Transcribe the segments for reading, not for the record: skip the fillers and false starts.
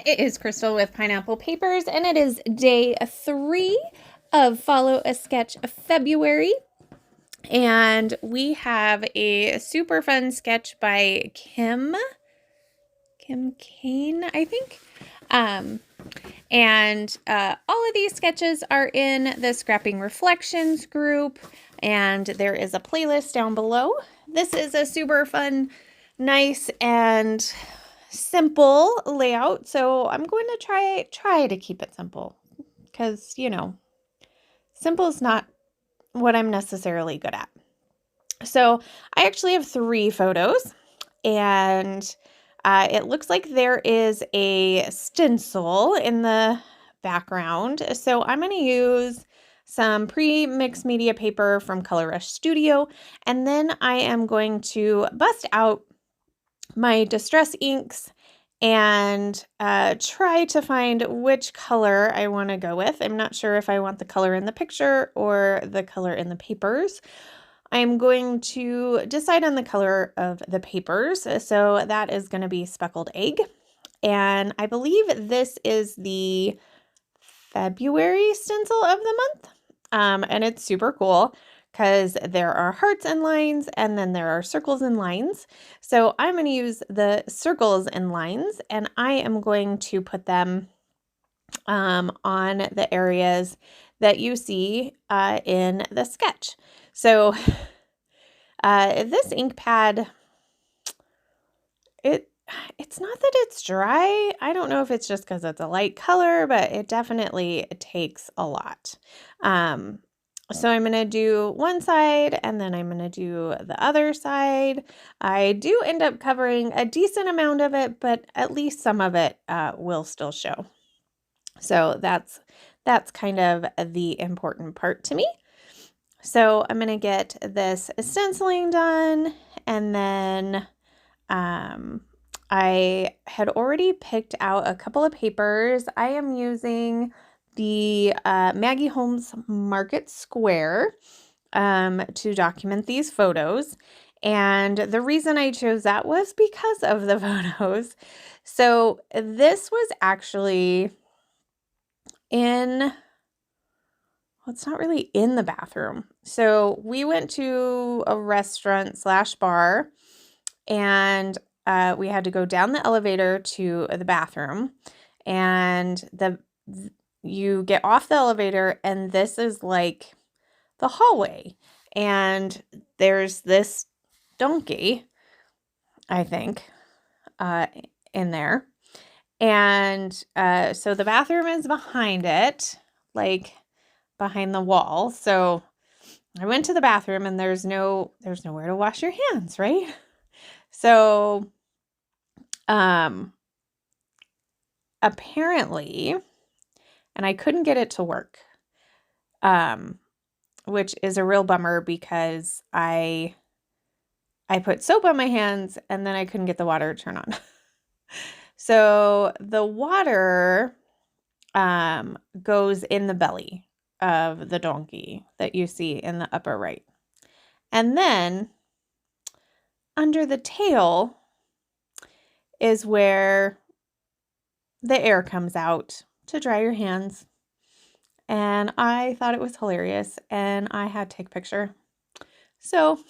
It is Crystal with Pineapple Papers, and it is day 3 of Follow a Sketch of February. And we have a super fun sketch by Kim Kane, I think. And all of these sketches are in the Scrapping Reflections group, and there is a playlist down below. This is a super fun, nice, and simple layout, so I'm going to try to keep it simple because, simple is not what I'm necessarily good at. So I actually have 3 photos, and it looks like there is a stencil in the background. So I'm going to use some pre-mixed media paper from Color Rush Studio, and then I am going to bust out my distress inks and try to find which color I want to go with. I'm not sure if I want the color in the picture or the color in the papers. I'm going to decide on the color of the papers. So that is going to be Speckled Egg. And I believe this is the February stencil of the month. And it's super cool because there are hearts and lines, and then there are circles and lines. So I'm going to use the circles and lines, and I am going to put them on the areas that you see in the sketch. So this ink pad, it's not that it's dry. I don't know if it's just because it's a light color, but it definitely takes a lot. So I'm going to do one side, and then I'm going to do the other side. I do end up covering a decent amount of it, but at least some of it will still show. So that's kind of the important part to me. So I'm going to get this stenciling done, and then I had already picked out a couple of papers. I am using the Maggie Holmes Market Square to document these photos. And the reason I chose that was because of the photos. So this was actually it's not really in the bathroom. So we went to a restaurant / bar, and we had to go down the elevator to the bathroom, and you get off the elevator, and this is like the hallway, and there's this donkey, I think, in there. And so the bathroom is behind it, like behind the wall. So I went to the bathroom, and there's nowhere to wash your hands, right? So apparently, and I couldn't get it to work, which is a real bummer because I put soap on my hands, and then I couldn't get the water to turn on. So the water goes in the belly of the donkey that you see in the upper right. And then under the tail is where the air comes out to dry your hands. And I thought it was hilarious, and I had to take a picture. So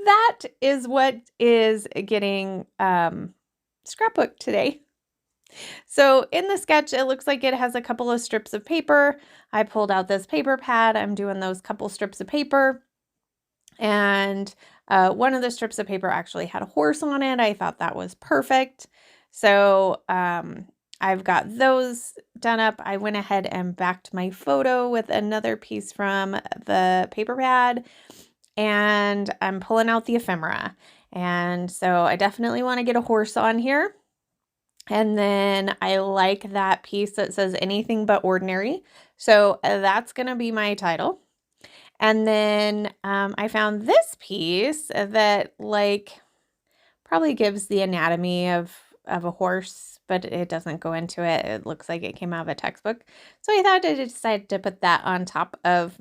that is what is getting scrapbooked today. So in the sketch, it looks like it has a couple of strips of paper. I pulled out this paper pad. I'm doing those couple strips of paper. And one of the strips of paper actually had a horse on it. I thought that was perfect. So I've got those done up. I went ahead and backed my photo with another piece from the paper pad, and I'm pulling out the ephemera. And so I definitely want to get a horse on here. And then I like that piece that says anything but ordinary. So that's going to be my title. And then I found this piece that probably gives the anatomy of a horse, but it doesn't go into it. It looks like it came out of a textbook. So I thought I decided to put that on top of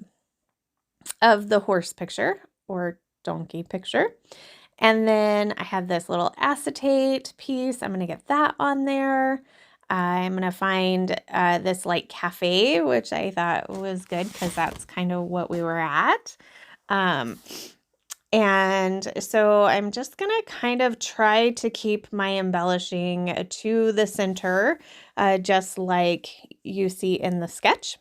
the horse picture or donkey picture. And then I have this little acetate piece. I'm going to get that on there. I'm going to find this like cafe, which I thought was good because that's kind of what we were at. And so I'm just going to kind of try to keep my embellishing to the center, just like you see in the sketch.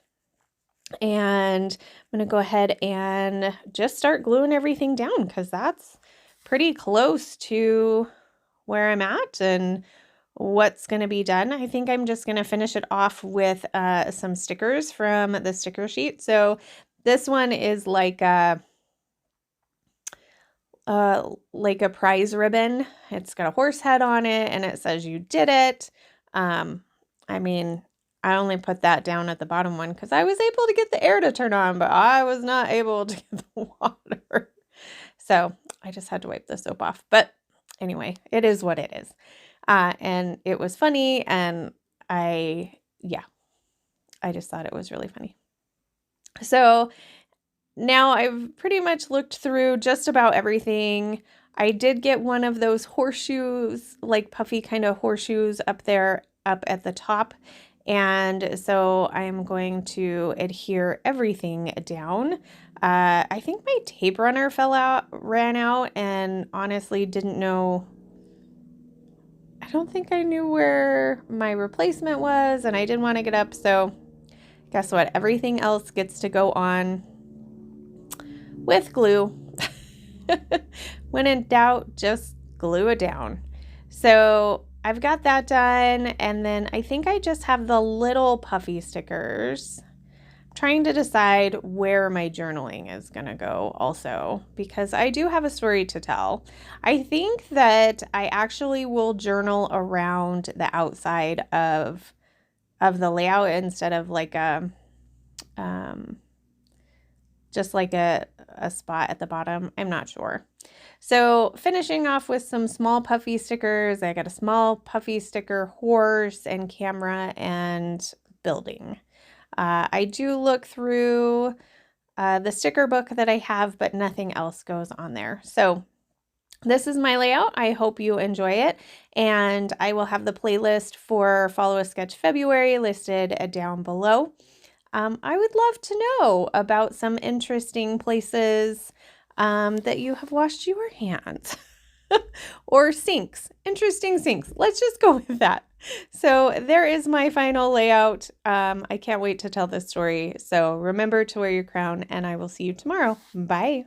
And I'm going to go ahead and just start gluing everything down because that's pretty close to where I'm at and what's going to be done. I think I'm just going to finish it off with some stickers from the sticker sheet. So this one is like a prize ribbon. It's got a horse head on it and it says you did it. I mean, I only put that down at the bottom one because I was able to get the air to turn on, but I was not able to get the water. So I just had to wipe the soap off. But anyway, it is what it is. And it was funny. And I just thought it was really funny. So now I've pretty much looked through just about everything. I did get one of those horseshoes, like puffy kind of horseshoes up there, up at the top. And so I'm going to adhere everything down. I think my tape runner ran out, and honestly didn't know. I don't think I knew where my replacement was, and I didn't want to get up. So guess what? Everything else gets to go on with glue. When in doubt, just glue it down. So I've got that done, and then I think I just have the little puffy stickers. I'm trying to decide where my journaling is going to go also, because I do have a story to tell. I think that I actually will journal around the outside of the layout instead of like a just like a spot at the bottom. I'm not sure. So finishing off with some small puffy stickers. I got a small puffy sticker, horse and camera and building. I do look through the sticker book that I have, but nothing else goes on there. So this is my layout. I hope you enjoy it. And I will have the playlist for Follow a Sketch February listed down below. I would love to know about some interesting places that you have washed your hands or sinks, interesting sinks. Let's just go with that. So there is my final layout. I can't wait to tell this story. So remember to wear your crown, and I will see you tomorrow. Bye.